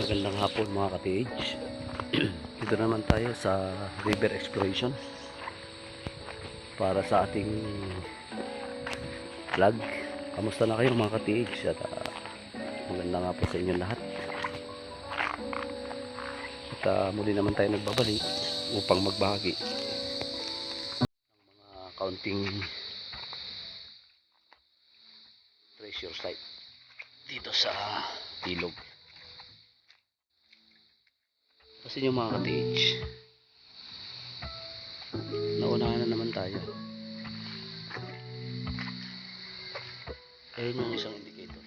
Magandang hapon mga ka-TH. Dito naman tayo sa river exploration para sa ating vlog. Kamusta na kayo mga ka-TH? At magandang hapon sa inyo lahat. At muli naman tayo nagbabalik upang magbahagi ng mga kaunting treasure site dito sa ilog. Kasi yung mga ka-TH, naunahan na naman tayo. Ayun yung isang indicator.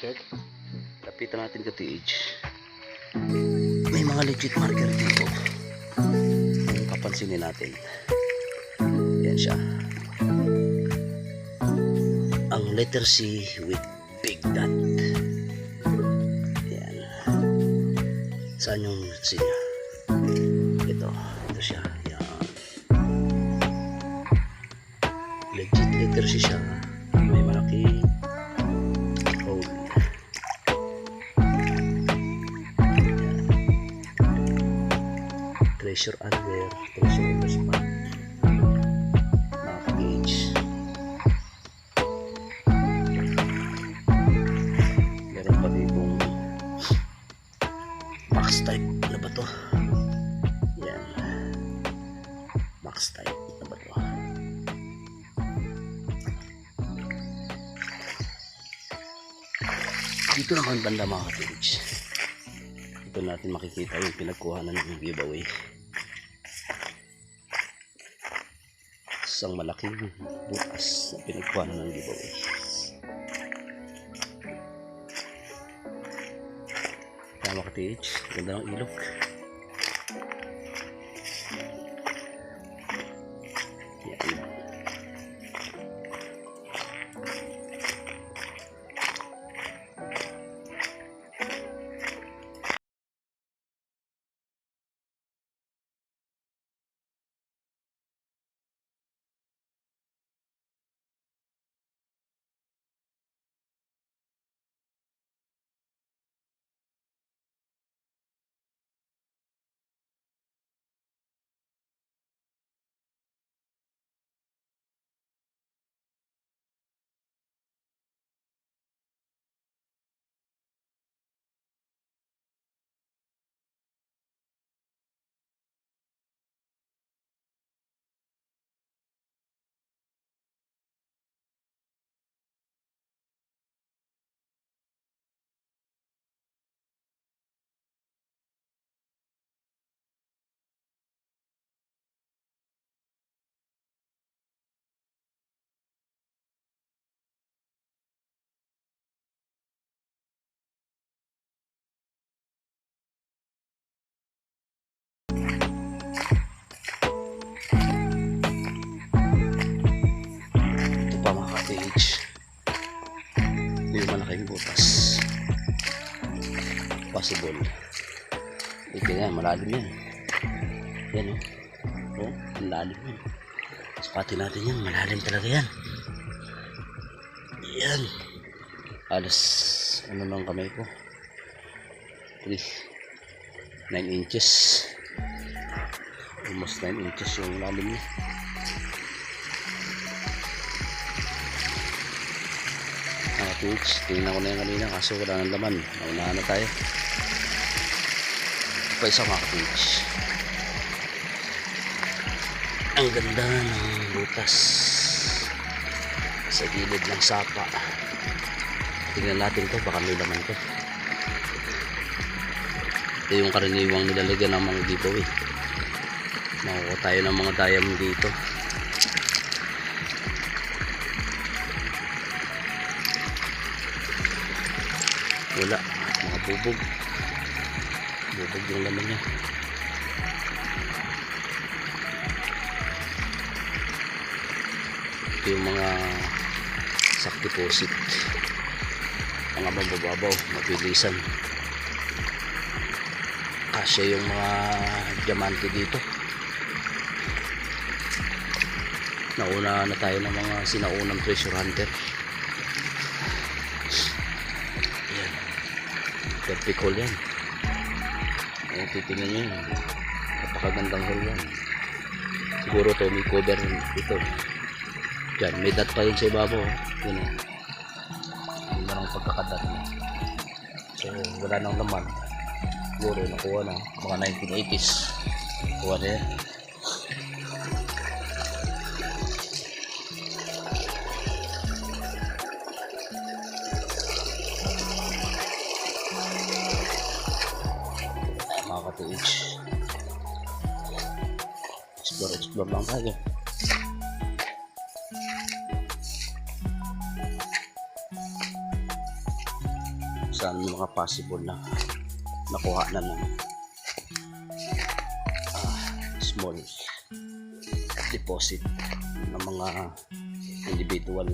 Check. Lapitan natin ka-TH. May mga legit marker dito. Kung papansinin natin. Yan siya. Ang letter C with big dot. Saan yung C niya? Ito siya. Yan. Legit letter C siya. May malaki hole. Yan. Treasure under, treasure on the spot. Mga ka-TH. Meron pa ditong max type na ba to? Yan. Max type na ba to? Dito naman banda mga ka-TH. Dito natin makikita yung pinagkuhanan ng giveaway. Isang malaking butas na pinagkuhanan ng giveaway. Tama ka-TH, ganda ng ilog. Yan. Yung malaking butas possible ito yan, malalim yan yan o malalim yan, sukatin natin yan, malalim talaga yan yan alas ano lang kamay ko 9 inches almost 9 inches yung lalim niya. Twitch, tingnan ko na yung kanina kaso wala ng laman, naunahan na tayo pa isang mga Twitch. Ang ganda ng butas sa gilid ng sapa. Tingnan natin to, baka may laman to. Ito yung karaniwang nilalagyan ng mga giveaway. Makukuha tayo ng mga diamond dito. Wala, mga bubog yung laman niya. Ito yung mga sak deposit, mga mabababaw, mabilisan. Kasya yung mga diamante dito. Nauna na tayo ng mga sinaunang treasure hunter. Perfect hole yan. Ayan, titingnan nyo yan. Napakagandang hole yan. Siguro to may cover ito. Yan, may dot pa yun sa ibabaw. Yun o. Hindi na lang pagkakadat niya. So, wala nang laman. Siguro nakuha na. Mga 1980s. Kuha na yan. Mga ka-TH. Explore lang tayo. Saan mga possible na nakuha na ng small deposit ng mga individual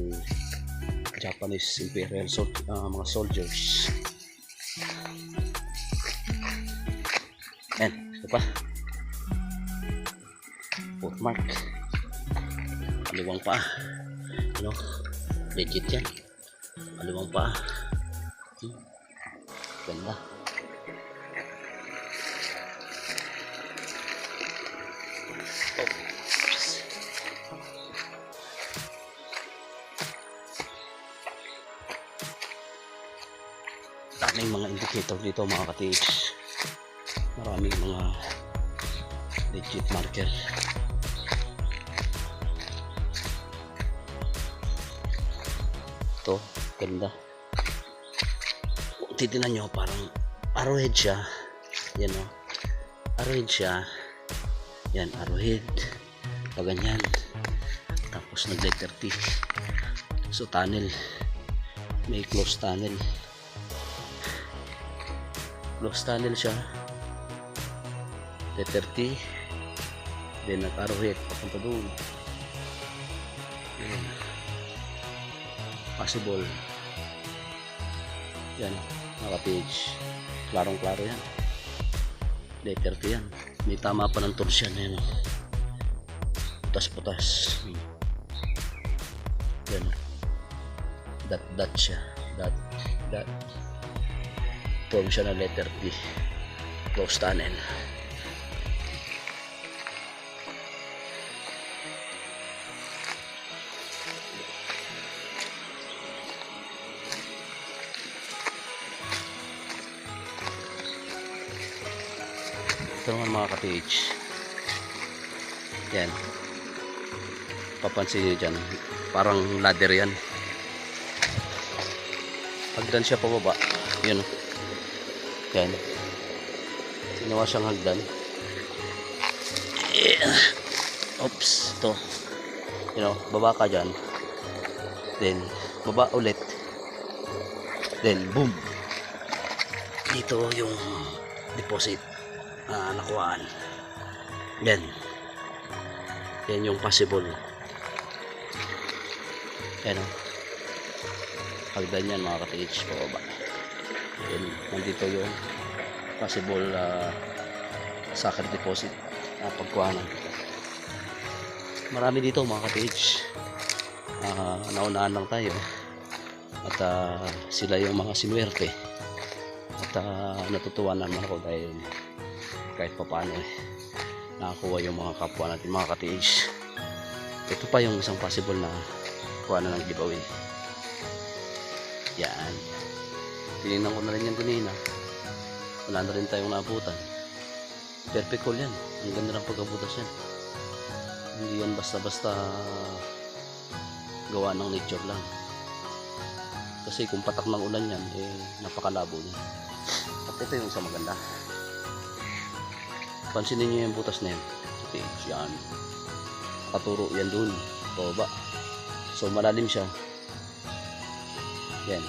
Japanese Imperial mga soldiers. Yan, ito pa. Footmark. Kaliwang pa. Ano? Legit yan. Kaliwang pa. Ganda. Daming mga indicator dito mga ka-TH. Maraming mga legit marker. Ito, ganda. Kung titinan nyo, parang arrowhead siya. Yan o. Arrowhead siya. Yan, arrowhead. Paganyan. Tapos nag-letter T. So, tunnel. May closed tunnel. Closed tunnel siya. Letter T. Then nag-arrowhead papunta doon. Yan. Possible. Yan, naka-page. Klarong-klaro yan. Letter T yan. May tama pa ng torsion yan. Putas-putas. Yan. Dot siya. Dot. Form siya ng letter T. Closed tunnel. Ito naman mga ka-TH. Yan. Papansin nyo dyan. Parang ladder yan. Hagdan siya pababa. Yun. Yan. Ginawa siyang hagdan. Oops. Ito. You know, baba ka dyan. Then, baba ulit. Then, boom. Dito yung deposit. Nakuhaan. Yan yung possible. Yan o. Hagdan yan mga ka-TH pababa. Yan, nandito yung possible sacred deposit pagkuhanan. Marami dito mga ka-TH. Naunahan lang tayo at sila yung mga sinuwerte at natutuwa naman ako dahil kahit pa paano nakakuha yung mga kapwa natin mga ka-TH. Ito pa yung isang possible na kuha na ng giveaway. Yan, tinignan ko na rin yan kanina, wala na rin tayong naabutan. Perfect hole yan, ang ganda ng pag-abutas yan. Hindi yan basta-basta gawa ng nature lang, kasi kung patak ng ulan yan napakalabo niya. At ito yung isang maganda. Pansinin nyo yung butas na yan. Okay, yan. Nakaturo yan dun. Baba. So, malalim siya. Yan.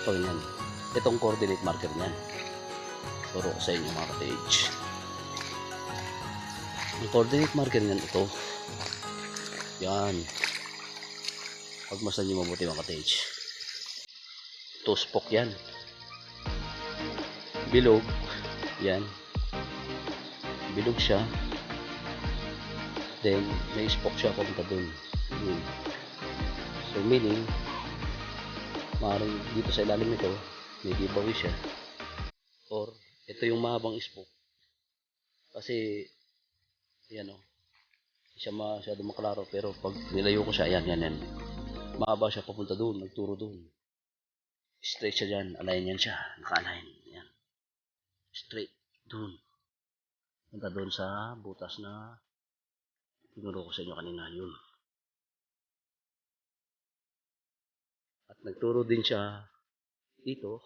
Ito yan. Itong coordinate marker niyan. Turo ko sa inyo mga ka-TH. Ang coordinate marker niyan ito. Yan. Pagmasdan nyo mabuti mga ka-TH. Tuspok yan. Bilog. Yan. Bilog siya, then may spoke siya papunta dun. So meaning maaaring dito sa ilalim nito may giveaway siya, or ito yung mahabang spoke. Kasi, yan o, hindi siya masyado maklaro, pero pag nilayo ko siya, yan. Mahaba siya papunta doon, nagturo doon. Straight siya dyan, align yan siya, naka-align. Yan. Straight, doon. Punta doon sa butas na tinuro ko sa inyo kanina, yun. At nagturo din siya dito,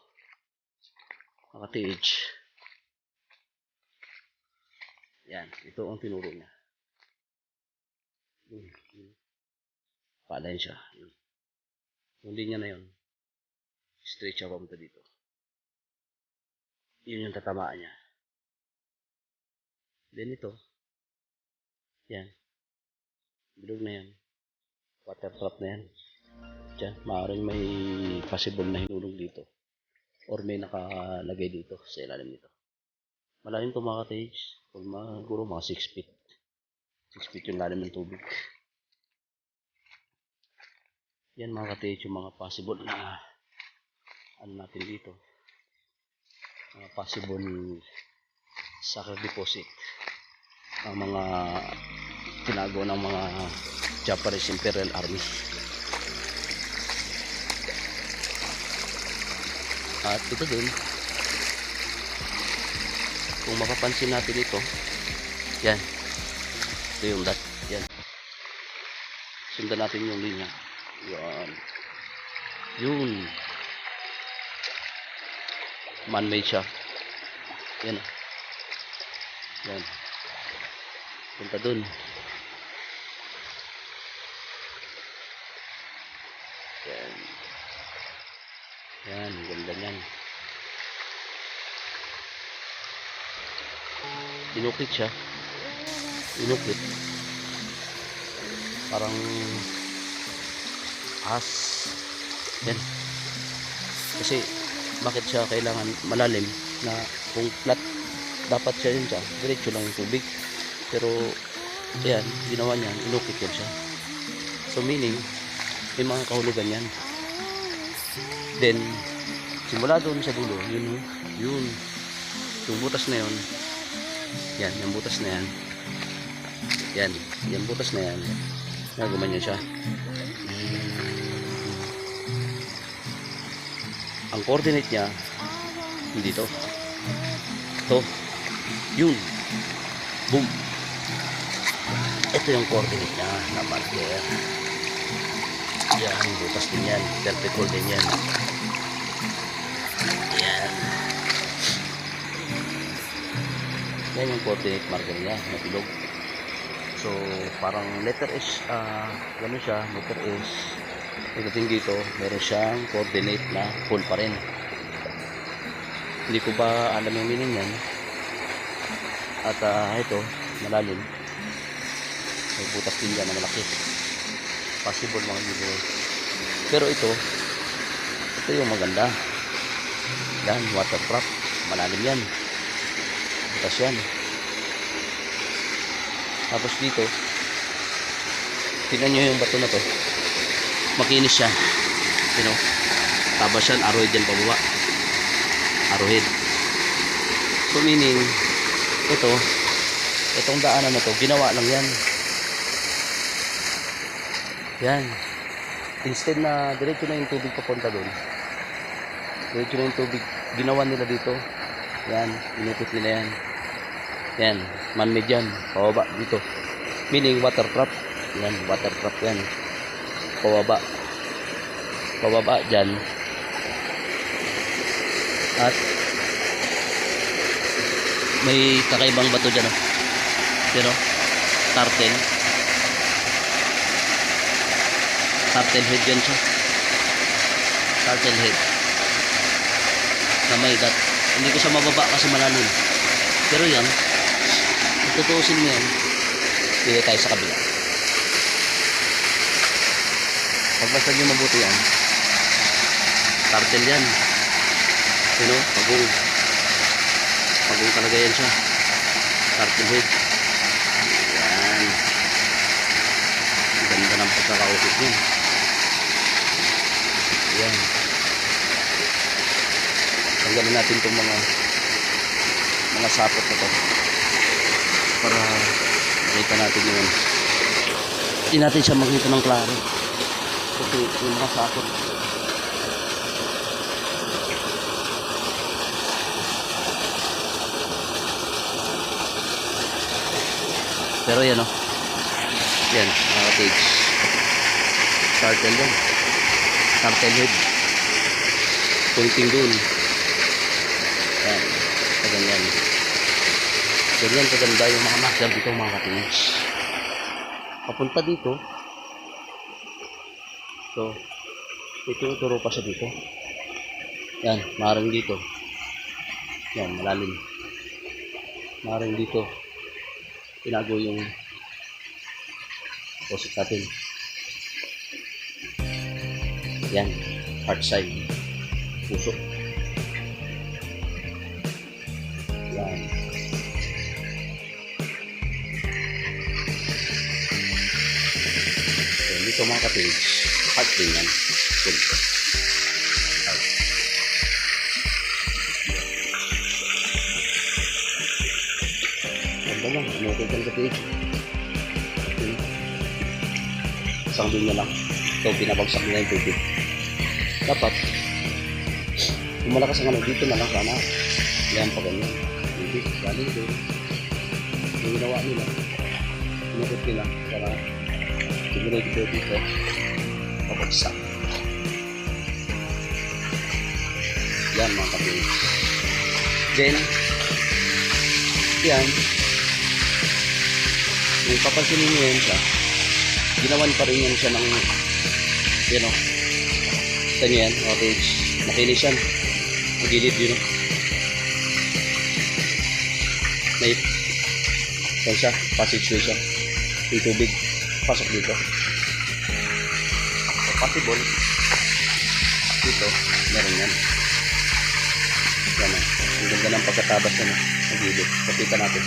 naka-TH. Yan, ito ang tinuro niya. Pa-align siya. Yun. Yung linya na yun, straight siya papunta dito. Yun yung tatamaan niya. Then ito, yan. Bilog na yan. Water trap na yan. Diyan, maaaring may possible na hinulog dito. Or may nakalagay dito sa ilalim nito. Malalim ito mga ka-TH. Siguro mga 6 feet. 6 feet yung lalim ng tubig. Yan mga ka-TH yung mga possible na ano natin dito. Mga possible sucker deposit. Ang mga tinago ng mga Japanese Imperial Army. At ito din, kung mapapansin natin ito, yan, ito yung dot, yan. Sundan natin yung linya. Yan. Yun. Man-made siya. Yan. Yan. Punta dun. Yan. Yan, ganda niyan. Inukit siya. Inukit. Parang as. Yan. Kasi bakit siya kailangan malalim na kung flat dapat siya yun siya. Diretso lang yung tubig. Pero yan, ginawa niya, inukit yan siya. So meaning, may mga kahulugan yan. Then, simula doon sa dulo, yun. Yung butas na yun, yan, yung butas na yan. Yan, yung butas na yan. Nagaman niya siya. Ang coordinate niya, hindi to. Ito, yun. Boom. Ito yung coordinate niya, na marker. Yan, butas din yan. Vertical din yan. Yan. Yan yung coordinate marker niya, natilog. So, parang letter S, gano'n siya, letter S. Pagdating dito, meron siyang coordinate na full pa rin. Hindi ko ba alam yung meaning yan. At ito, malalim. May butas din yan na malaki. Possible mga giveaway. Pero ito yung maganda. Yan, waterproof. Malalim yan. Butas yan. Tapos dito, tingnan nyo yung bato na to. Makinis siya. You know? Tapos yan, arrowhead yan pababa. Arrowhead. So meaning, itong daanan na to, ginawa lang yan. Yan. Instead na diretso na yung tubig papunta doon. Diretso na yung tubig. Ginawa nila dito. Yan. Inukit nila yan. Yan. Man-made yan. Pababa dito. Meaning waterproof. Yan. Waterproof yan. Pababa. Pababa dyan. At may kakaibang bato dyan. Pero tartel. Turtle head yan siya. Turtle head. Na may dot. Hindi ko siya mababa kasi malalim. Pero yan, tutuusin mo yan. Pili tayo sa kabila. Pagbasta nyo mabuti yan. Turtle yan. You know, pagong. Pagong talaga yan siya. Turtle head. Yan. Ganda ng pagkakaukit niya. Yan. Tanggalin natin itong mga mga sapot na to para makita natin yun. Hindi natin siya makita ng klaro kasi yung mga sapot. Pero yan o. Yan, mga ka-page. Turtle yan. Turtle head. Pointing doon. Yan. Kaganyan. Ganyan kaganda yung mga masyal dito mga ka-page. Papunta dito. So, ituturo pa siya dito. Yan, maaaring dito. Yan, malalim. Maaaring dito. Tinago yung posit natin. Yan, heart side. Puso. Yan. So, dito mga ka-page, heart din yan. Ganito. Heart. Ganda lang, inutin ka ka-page. Isang linya lang. Ito, pinabagsak nila yung tubig. Dapat, kung malakas ang ano, dito na lang sana. Yan pa ganyan. Hindi, galing doon. Yung ginawa nila, inukot nila para siguro dito, pabagsak. Yan mga kapatid. Then, yan, yung papansinin nyo yan siya, ginawan pa rin yan siya ng, you know, kita nyo yan, mga page, makinis yan, magilid yun, no? May, yan siya, passageway siya, yung tubig, pasok dito. So, possible, dito, meron yan. Yan o, ang ganda ng pagkatabas yan, magilid, kapita natin.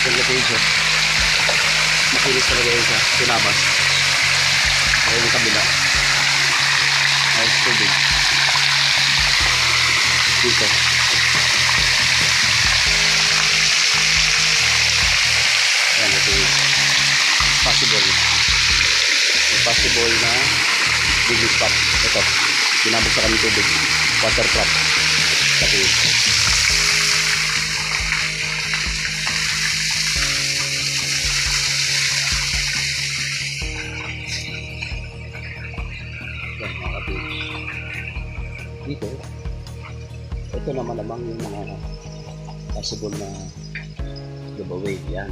Yung page, makinis talaga yun siya, tinabas. Ayun yung kabila. Ayun yung tubig. Dito. Ayan, ito yung possible. May possible na bigly spot. Ito, tinabas sa kami tubig. Water trap. Ito yung dito, ito naman yung mga possible na giveaway. Yan,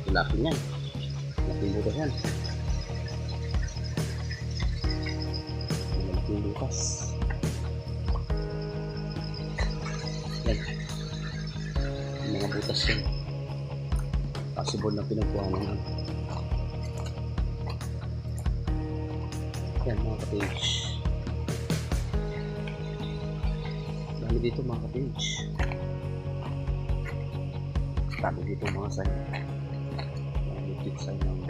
laki niyan, laking butas yan, laking butas yan, mga butas yan, possible na pinagkuhanan yan mga ka-page. Dami dito mga ka-page. Dami dito mga sign. Mga legit sign ng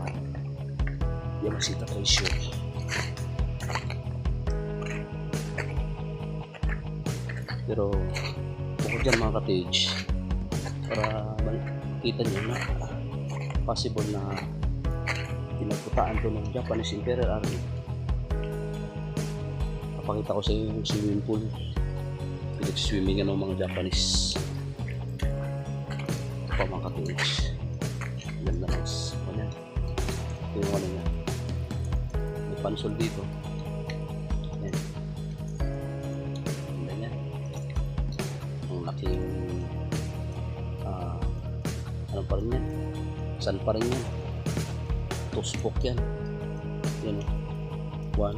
Yamashita Treasure. Pero bukod dyan mga ka-page, para makita nyo na possible na pinagputaan to ng Japanese Imperial Army. Papakita ko sa iyo yung swimming pool. Pinag-swimming ng mga Japanese. Ito pa mga ka-page. Ganda lang. Ganyan. Ito yung ano niya. May pansol dito. Ayan. Ganyan. Ang laking ano pa rin yan? Saan pa rin yan? Tospok yan. Yan o. 1,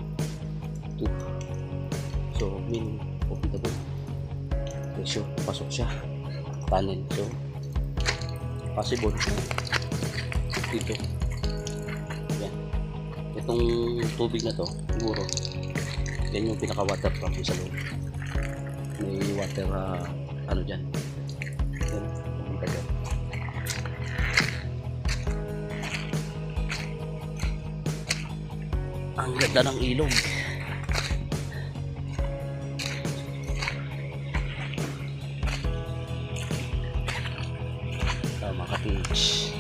2. So, meaning, profitable. Pressure, pasok siya. Tunnel. So, possible. Dito. Yan. Itong tubig na to, siguro, yan yung pinaka-water trap sa loob. May water, ano dyan. Yan, pumunta dyan. Ang ganda ng ilog. ka-cage.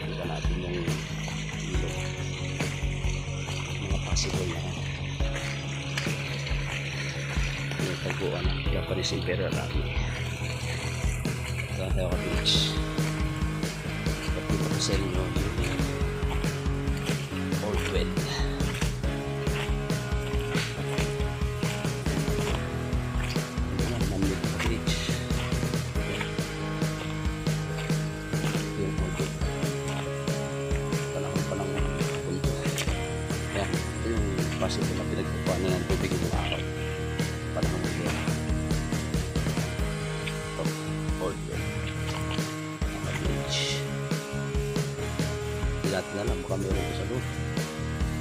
Tingnan natin yung ilog. Mga possible na yung taguan ng Japanese Imperial Army. Saan tayo ka-cage? Pagkita ko sa inyo yung old well. Possible na pinagkukuha na ng tubig ng araw. Panahon ng gera. Ito, old well. Naka-bridge. Dilat na lang, baka meron ko sa doon.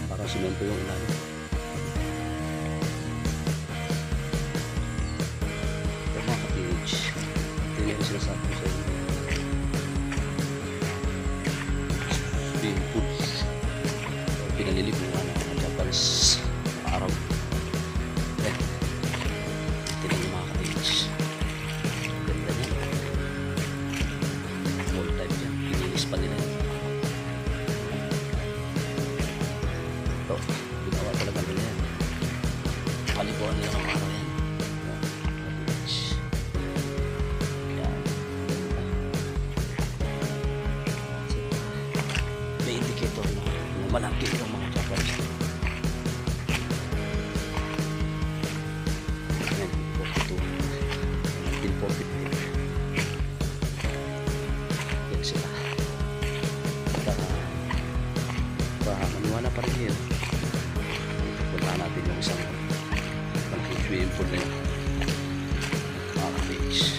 Baka simento yung ilalim. Ito mga ka-bridge. Ito yung sinasabi ko sa inyo. Swimming pools. Pinalilipungan ng Japanese araw. Tignan yung mga ka-cage. Ganda niya. Old type yan. Pinilis pa nila. Ito. Ginawa talaga nila yan. Paliguan nila ng araw yan. Ka-cage. Yan. May indicator na malaki yung mga Japanese. Yan sila. Maniwala pa rin yun. Punta natin yung isang malaking swimming pool na yun. Mga beach.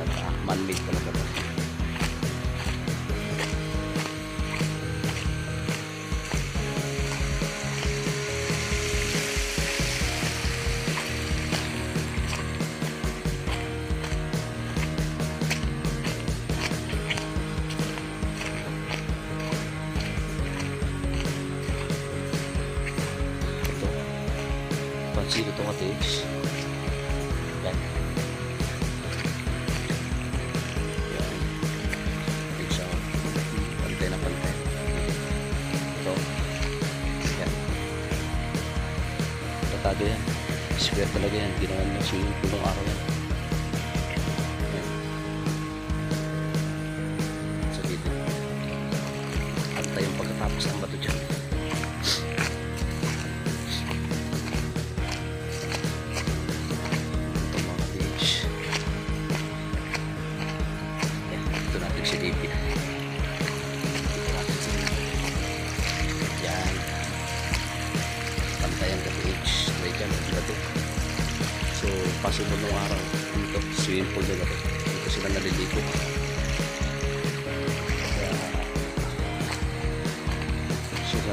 At man-made talaga ba. Pansin ito ka-cage. Yan. Yan. Ito siya. Pantay na pantay. Ito. Yan. Tatado yan. Square talaga yan. Ginawa nila swimming pool ng araw yan. Yan. Sa dito. Antay yung pagkatapos ng bato dyan. Yan. Pantayan ka-cage. Right yan. So, possible nung araw. Dito, swimming pool nila to. Dito sila naliligo. Kaya,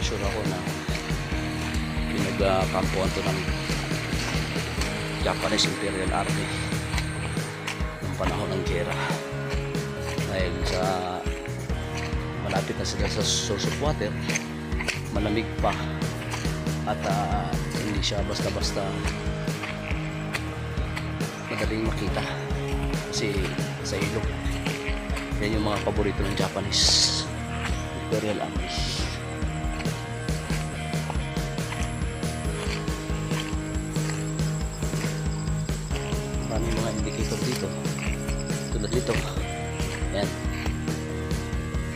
sure ako na pinag-kampuan to ng Japanese Imperial Army ng panahon ng gera. Dahil sa malapit na sila sa source of water, malamig pa at hindi siya basta-basta madaling makita kasi sa ilog. Yan yung mga paborito ng Japanese Imperial Army. Maraming mga indicator dito tulad dito. Yan.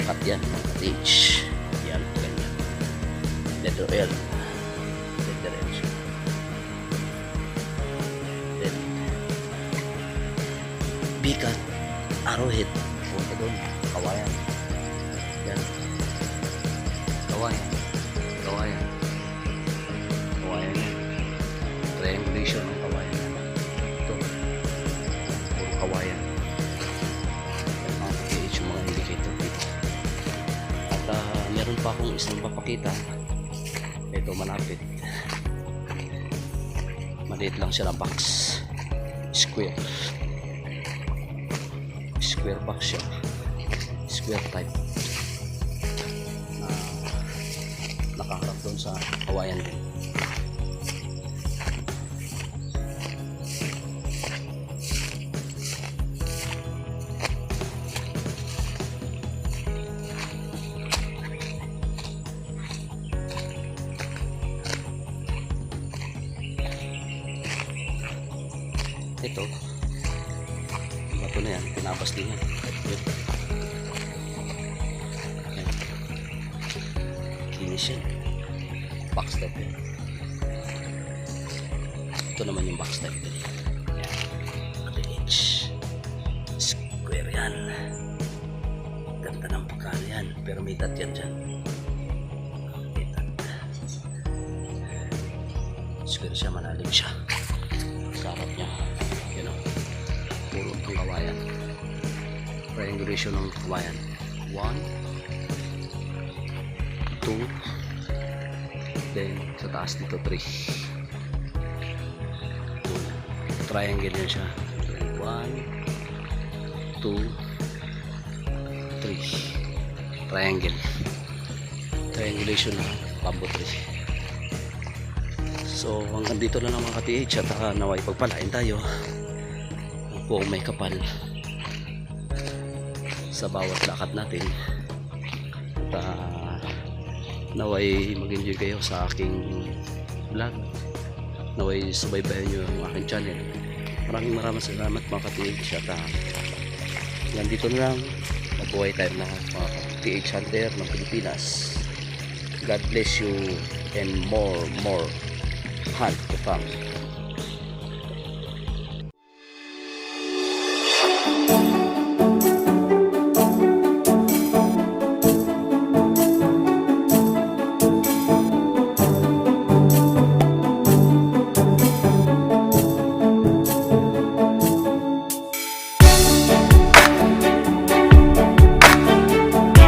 Cut yan. H. Yan. Ganyan. Letter L. Letter L. Then, B-cut. Arrowhead. Punta doon. Kawayan. Yan. Kawayan. Kawayan. Kawayan yan. Triangulation ng kawayan. Ito. Puro kawayan. Meron pa akong isang papakita. Ito malapit. Maliit lang siya na box. Square. Square box siya. Square type. Nakaharap doon sa kawayan din. Ito. Bato na yan. Pinapas din yan. Yun. Yan. Kinis yan. Backstep yan. Ito naman yung backstep din. Yan. Pati edge. Square yan. Ganda ng pagkano yan. Pero may dot yan dyan. May dot. Square siya. Malalim siya. Sarap niya. You know. Puro ang kawayan. Triangulation ng kawayan. 1 2 then sa taas dito 3 triangle yan siya. 1 2 3 triangle. Triangulation ng bamboo tree. So hanggang dito na lang mga ka-TH at naway pagpalain tayo kung may kapal sa bawat lakad natin at naway mag-enjoy kayo sa aking vlog, naway subaybayan nyo ang aking channel. Maraming salamat mga ka-TH at hanggang dito na lang. Mabuhay tayo mga TH Hunter ng Pilipinas. God bless you and more hunt to come.